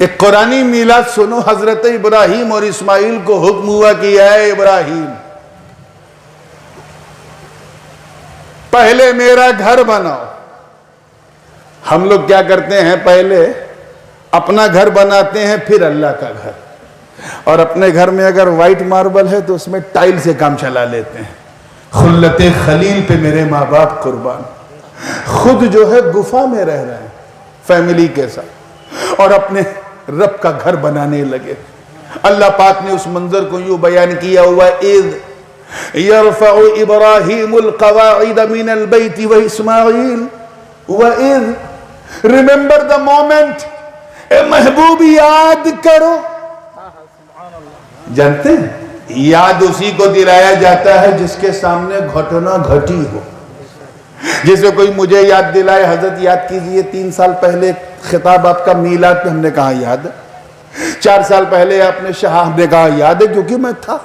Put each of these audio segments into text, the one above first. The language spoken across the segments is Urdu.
ایک قرآنی میلاد سنو. حضرت ابراہیم اور اسماعیل کو حکم ہوا کہ اے ابراہیم پہلے میرا گھر بناؤ. ہم لوگ کیا کرتے ہیں؟ پہلے اپنا گھر بناتے ہیں پھر اللہ کا گھر. اور اپنے گھر میں اگر وائٹ ماربل ہے تو اس میں ٹائل سے کام چلا لیتے ہیں. خلت خلیل پہ میرے ماں باپ قربان. خود جو ہے گفا میں رہ رہے ہیں فیملی کے ساتھ اور اپنے رب کا گھر بنانے لگے. اللہ پاک نے اس منظر کو یوں بیان کیا ہوا اذ یرفع ابراہیم القواعد من البیت و اسماعیل وَإِذْ remember the moment. اے محبوب یاد کرو. جانتے ہیں یاد اسی کو دلایا جاتا ہے جس کے سامنے گھٹنا گھٹی ہو. جیسے کوئی مجھے یاد دلائے حضرت یاد کیجئے 3 سال پہلے خطاب آپ کا میلاد پہ، ہم نے کہا یاد ہے. 4 سال پہلے آپ نے شاہ، ہم نے کہا یاد ہے کیونکہ میں تھا.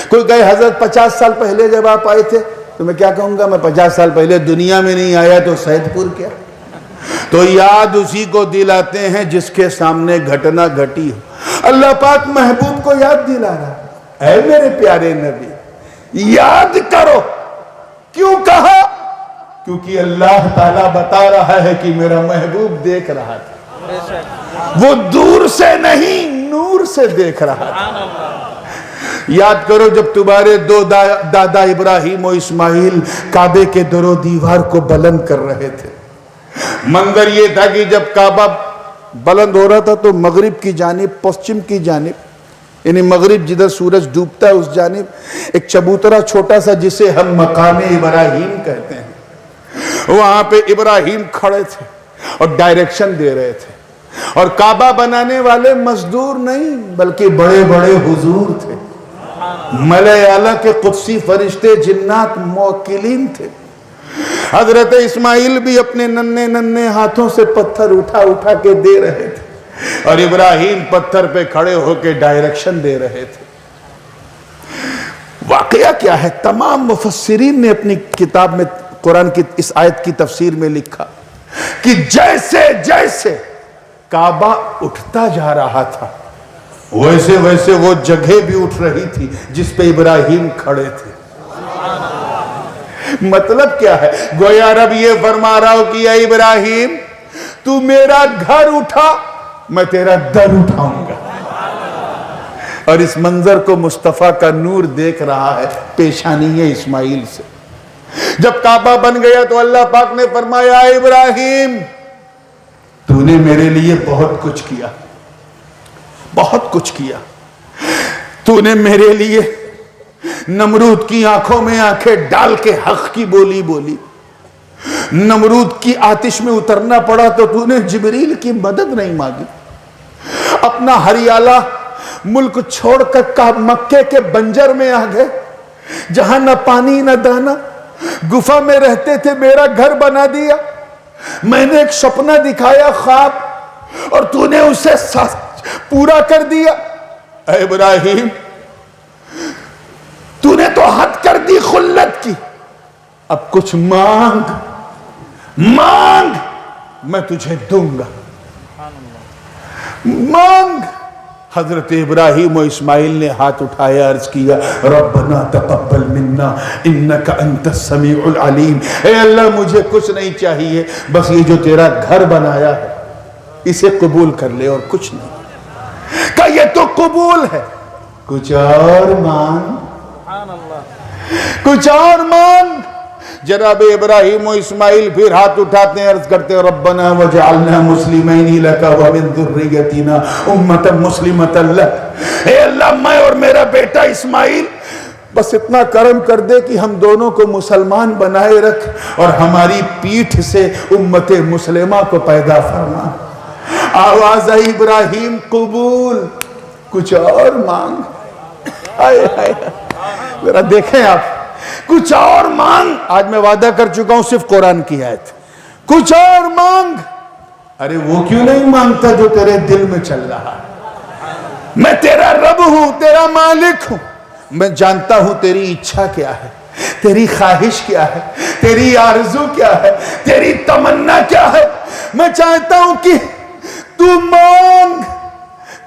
کوئی کہے حضرت 50 سال پہلے جب آپ آئے تھے تو میں کیا کہوں گا؟ میں 50 سال پہلے دنیا میں نہیں آیا تو سید پور کیا. تو یاد اسی کو دلاتے ہیں جس کے سامنے گھٹنا گھٹی ہو. اللہ پاک محبوب کو یاد دلا رہا ہے اے میرے پیارے نبی یاد کرو. کیوں کہا؟ کیونکہ اللہ تعالیٰ بتا رہا ہے کہ میرا محبوب دیکھ رہا تھا. وہ دور سے نہیں نور سے دیکھ رہا تھا. یاد کرو جب تمہارے 2 دادا ابراہیم و اسماعیل کعبے کے در و دیوار کو بلند کر رہے تھے. منظر یہ تھا کہ جب کعبہ بلند ہو رہا تھا تو مغرب کی جانب، پشچم کی جانب، یعنی مغرب جدھر سورج ڈوبتا ہے اس جانب ایک چبوترا چھوٹا سا جسے ہم مقام ابراہیم کہتے ہیں، وہاں پہ ابراہیم کھڑے تھے اور ڈائریکشن دے رہے تھے. اور کعبہ بنانے والے مزدور نہیں بلکہ بڑے بڑے حضور تھے. ملائے اعلیٰ کے قدسی فرشتے جنات موکلین تھے. حضرت اسماعیل بھی اپنے ننھے ننھے ہاتھوں سے پتھر اٹھا اٹھا کے دے رہے تھے اور ابراہیم پتھر پہ کھڑے ہو کے ڈائریکشن دے رہے تھے. واقعہ کیا ہے؟ تمام مفسرین نے اپنی کتاب میں قرآن کی اس آیت کی تفسیر میں لکھا کہ جیسے جیسے کعبہ اٹھتا جا رہا تھا ویسے ویسے وہ جگہ بھی اٹھ رہی تھی جس پہ ابراہیم کھڑے تھے. مطلب کیا ہے؟ گویا رب یہ فرما رہا ہو کہ اے ابراہیم تو میرا گھر اٹھا میں تیرا در اٹھاؤں گا. اور اس منظر کو مصطفیٰ کا نور دیکھ رہا ہے پیشانی اسماعیل سے. جب کعبہ بن گیا تو اللہ پاک نے فرمایا اے ابراہیم تو نے میرے لیے بہت کچھ کیا، بہت کچھ کیا. تو نے میرے لیے نمرود کی آنکھوں میں آنکھیں ڈال کے حق کی بولی بولی. نمرود کی آتش میں اترنا پڑا تو تو نے جبریل کی مدد نہیں مانگی. اپنا ہریالہ ملک چھوڑ کر مکے کے بنجر میں آ گئے جہاں نہ پانی نہ دانا، گفا میں رہتے تھے. میرا گھر بنا دیا. میں نے ایک سپنا دکھایا خواب اور تو نے اسے پورا کر دیا. اے ابراہیم تو نے تو حد کر دی خلت کی. اب کچھ مانگ مانگ میں تجھے دوں گا. مانگ. حضرت ابراہیم و اسماعیل نے ہاتھ اٹھایا، عرض کیا ربنا تقبل منا انک انت السمیع العلیم. اے اللہ مجھے کچھ نہیں چاہیے، بس یہ جو تیرا گھر بنایا ہے اسے قبول کر لے اور کچھ نہیں. کہ یہ تو قبول ہے، کچھ اور مانگ، کچھ اور مانگ. جناب ابراہیم و اسماعیل پھر ہاتھ اٹھاتے ہیں، عرض کرتے ہیں ربنا وجعلنا مسلمین لک ومن ذریتنا امتا مسلمتا لک. اے اللہ میں اور میرا بیٹا اسماعیل بس اتنا کرم کر دے کہ ہم دونوں کو مسلمان بنائے رکھ اور ہماری پیٹھ سے امت مسلمہ کو پیدا فرما. آواز آئی ابراہیم قبول، کچھ اور مانگ. آئے آئے ذرا دیکھیں آپ، کچھ اور مانگ. آج میں وعدہ کر چکا ہوں صرف قرآن کی آیت، کچھ اور مانگ. ارے وہ کیوں نہیں مانگتا جو تیرے دل میں چل رہا ہے؟ میں تیرا رب ہوں، تیرا مالک ہوں. میں جانتا ہوں تیری اچھا کیا ہے، تیری خواہش کیا ہے، تیری آرزو کیا ہے، تیری تمنا کیا ہے. میں چاہتا ہوں کہ تو مانگ.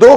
2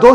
2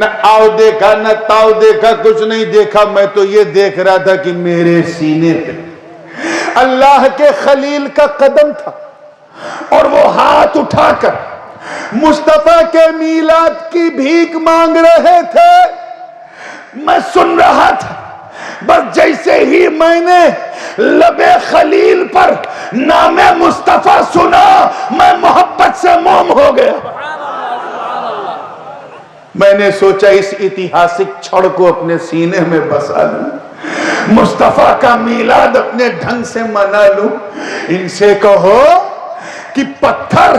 نہ آؤ دیکھا نہ تاؤ دیکھا، کچھ نہیں دیکھا، میں تو یہ دیکھ رہا تھا کہ میرے سینے پہ اللہ کے خلیل کا قدم تھا، اور وہ ہاتھ اٹھا کر مصطفیٰ کے میلاد کی بھیک مانگ رہے تھے۔ میں سن رہا تھا، بس جیسے ہی میں نے لب خلیل پر نام مصطفیٰ سنا، میں محبت سے موم ہو گیا۔ میں نے سوچا اس اتہاسک چھڑ کو اپنے سینے میں بسا لوں، مصطفیٰ کا میلاد اپنے ڈھنگ سے منا لوں۔ ان سے کہو کہ پتھر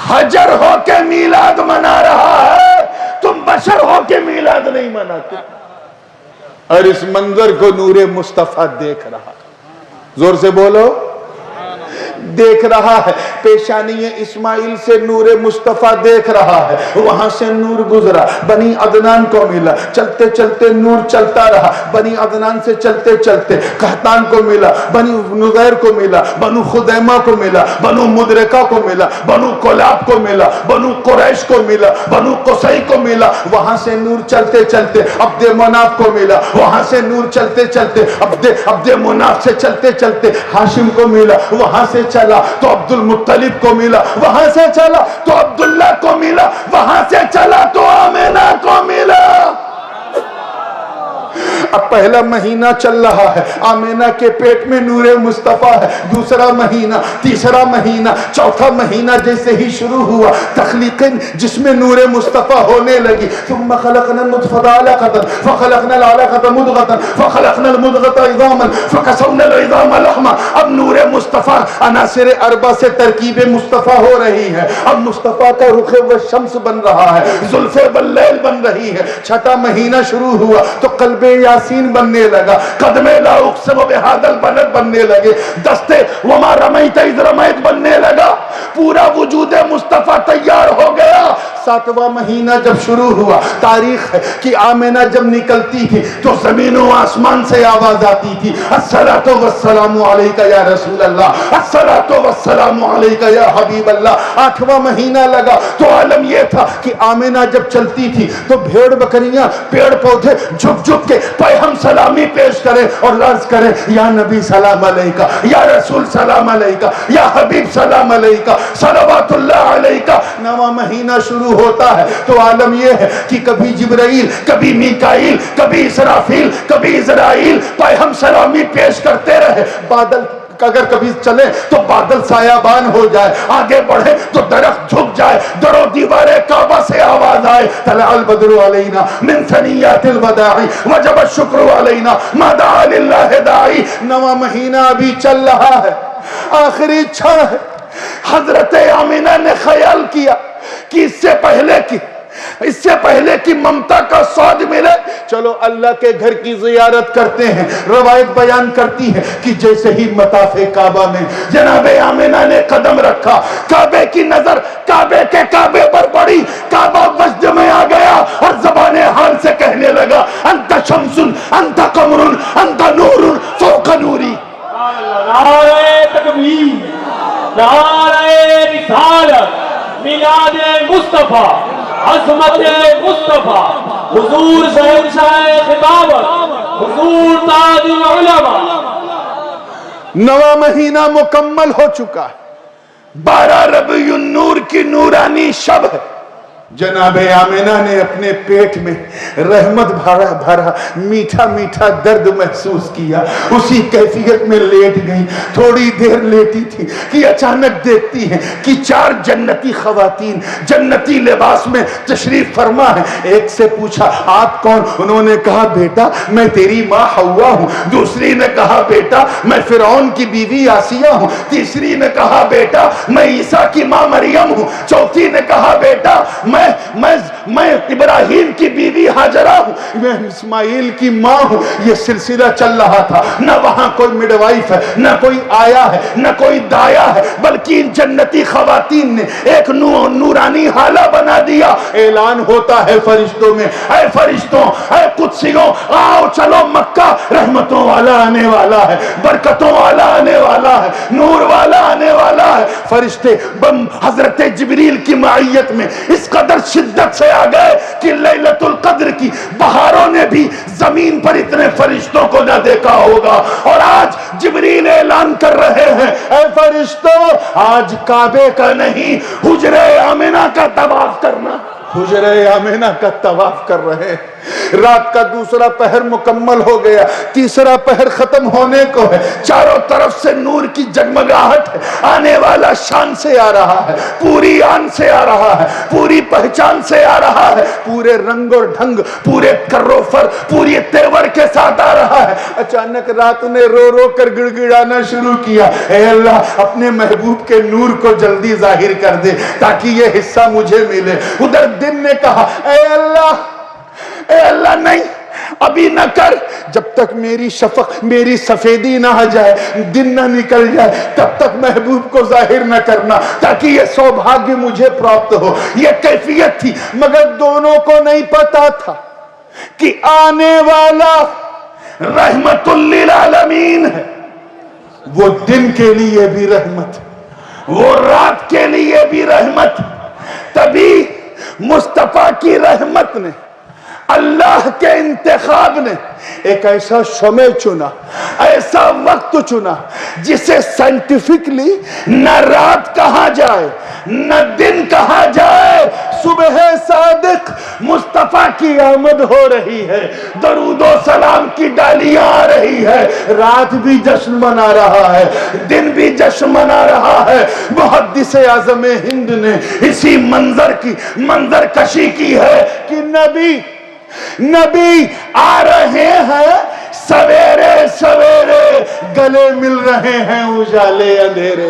حجر ہو کے میلاد منا رہا ہے، تم بشر ہو کے میلاد نہیں مناتے۔ اور اس منظر کو نور مصطفیٰ دیکھ رہا، زور سے بولو، دیکھ رہا ہے۔ پیشانی اسماعیل سے نور مصطفیٰ دیکھ رہا ہے، وہاں سے نور گزرا، بنی عدنان کو ملا، چلتے چلتے نور چلتا رہا، بنی عدنان سے چلتے چلتے قحطان کو ملا، بنی نغیر کو ملا، بنو خدیمہ کو ملا، بنو مدرکہ کو ملا، بنو کلاب کو ملا، بنو قریش کو ملا، بنو قصی کو ملا، وہاں سے نور چلتے چلتے عبد مناف کو ملا، وہاں سے نور چلتے چلتے عبد مناف سے چلتے چلتے ہاشم کو ملا، وہاں سے چلا تو عبد المطلب کو ملا، وہاں سے چلا تو عبداللہ کو ملا، وہاں سے چلا تو آمینہ کو ملا۔ اب پہلا مہینہ چل رہا ہے، آمینہ کے پیٹ میں نور مصطفیٰ ہے، دوسرا مہینہ، تیسرا مہینہ، چوتھا مہینہ جیسے ہی شروع ہوا، تخلیق جس میں نور مصطفیٰ ہونے لگی۔ ثم خلقنا النطفة علقة فخلقنا العلقة مضغة فخلقنا المضغة عظاما فكسونا العظام لحما۔ اب نور مصطفیٰ عناصر اربع سے ترکیب مصطفیٰ ہو رہی ہے، اب مصطفیٰ کا رخ والشمس بن رہا ہے، زلف واللیل بن رہی ہے۔ چھٹا مہینہ شروع ہوا تو قلب یاسین بننے لگا، قدم لا اقسم بہذا البلد بننے لگے، دستے وما رمیت اذ رمیت بننے لگا، پورا وجود مصطفیٰ تیار ہو گیا۔ ساتواں مہینہ جب شروع ہوا، تاریخ ہے کہ آمینہ جب نکلتی تھی تو زمین و آسمان سے آواز آتی تھی، الصلاۃ والسلام علیک یا رسول اللہ، الصلاۃ والسلام علیک یا حبیب اللہ۔ آٹھواں مہینہ لگا تو عالم یہ تھا کہ آمینہ جب چلتی تھی تو بھیڑ بکریاں پیڑ پودے جھک جھک کے پہ ہم سلامی پیش کریں اور عرض کریں یا نبی سلام علیکہ، یا رسول سلام علیکہ، یا حبیب سلام علیکہ، صلوات اللہ علیکہ۔ نواں مہینہ شروع ہوتا ہے تو عالم یہ ہے کہ کبھی جبرائیل، کبھی میکائیل، کبھی اسرافیل، کبھی عزرائیل پہ ہم سلامی پیش کرتے رہے۔ بادل اگر کبھی چلے تو بادل سایابان ہو جائے، آگے بڑھے تو درخت جھک جائے، در و دیوار کعبہ سے آواز آئے طلع البدر علینا من ثنیات الوداع وجب الشکر علینا ما دعا للہ داعی۔ نواں مہینہ ابھی چل رہا ہے، آخری چھا ہے۔ حضرت آمینہ نے خیال کیا کہ اس سے پہلے کہ ممتا کا سواد ملے، چلو اللہ کے گھر کی زیارت کرتے ہیں۔ روایت بیان کرتی ہے کہ جیسے ہی مطاف کعبہ میں جناب آمینہ نے قدم رکھا، کعبے کی نظر کعبے کے کعبے پر پڑی، کعبہ وجد میں آ گیا اور زبان حال سے کہنے لگا انت شمس انت قمر انت نور فوق نوری۔ نعرہ تکبیر، نعرہ رسالت، میلاد مصطفیٰ، عظمت مصطفیٰ، حضور شہنشاہ خطابت، حضور تاج العلماء۔ نواں مہینہ مکمل ہو چکا ہے، 12 ربیع النور کی نورانی شب ہے۔ جناب آمینہ نے اپنے پیٹ میں رحمت بھرا میٹھا میٹھا درد محسوس کیا، اسی کیفیت میں لیٹ گئی۔ تھوڑی دیر لیٹی تھی کہ اچانک دیکھتی ہیں کہ 4 جنتی خواتین جنتی لباس میں تشریف فرما ہے۔ ایک سے پوچھا آپ کون؟ انہوں نے کہا بیٹا میں تیری ماں حوا ہوں۔ دوسری نے کہا بیٹا میں فرعون کی بیوی آسیہ ہوں۔ تیسری نے کہا بیٹا میں عیسیٰ کی ماں مریم ہوں۔ چوتھی نے کہا بیٹا میں ابراہیم کی بیوی ہاجرہ ہوں، میں اسماعیل کی ماں ہوں۔ یہ سلسلہ چل رہا تھا، نہ وہاں کوئی مڈوائف ہے، نہ کوئی آیا ہے، نہ کوئی دایا ہے، بلکہ ان جنتی خواتین نے ایک نورانی حالہ بنا دیا۔ اعلان ہوتا ہے فرشتوں میں، اے فرشتوں، اے قدسیوں، آؤ چلو مکہ، رحمتوں والا آنے والا ہے، برکتوں والا آنے والا ہے، نور والا آنے والا ہے۔ فرشتے حضرت جبریل کی معیت میں اس قدر شدت سے آ گئے کہ لیلۃ القدر قدر کی بہاروں نے بھی زمین پر اتنے فرشتوں کو نہ دیکھا ہوگا. اور آج جبریل اعلان کر رہے ہیں اے فرشتوں آج کعبے کا نہیں حجرہ آمنہ کا طواف کرنا. حجرہ آمنہ کا طواف کر رہے ہیں. رات کا دوسرا پہر مکمل ہو گیا, تیسرا پہر ختم ہونے کو ہے. چاروں طرف سے نور کی جگمگاہٹ ہے. آنے والا شان سے آ رہا ہے, پوری آن سے آ رہا ہے, پوری پہچان سے آ رہا ہے, پورے رنگ اور ڈھنگ, پورے کر و فر, پوری تیور کے ساتھ آ رہا ہے. اچانک رات نے رو رو کر گڑ گڑانا شروع کیا, اے اللہ اپنے محبوب کے نور کو جلدی ظاہر کر دے تاکہ یہ حصہ مجھے ملے. ادھر دن نے کہا اے اللہ نہیں ابھی نہ کر, جب تک میری شفق میری سفیدی نہ آ جائے, دن نہ نکل جائے, تب تک محبوب کو ظاہر نہ کرنا تاکہ یہ سوبھاگیہ مجھے پراپت ہو. یہ کیفیت تھی, مگر دونوں کو نہیں پتا تھا کہ آنے والا رحمت للعالمین ہے. وہ دن کے لیے بھی رحمت, وہ رات کے لیے بھی رحمت. تبھی مصطفیٰ کی رحمت نے, اللہ کے انتخاب نے ایک ایسا شمع چنا, ایسا وقت چنا جسے سائنٹیفکلی نہ رات کہا جائے نہ دن کہا جائے. صبح صادق مصطفیٰ کی آمد ہو رہی ہے, درود و سلام کی ڈالیاں آ رہی ہے, رات بھی جشن منا رہا ہے, دن بھی جشن منا رہا ہے. محدث اعظم ہند نے اسی منظر کشی کی ہے کہ نبی آ رہے ہیں سویرے سویرے, گلے مل رہے ہیں اجالے اندھیرے.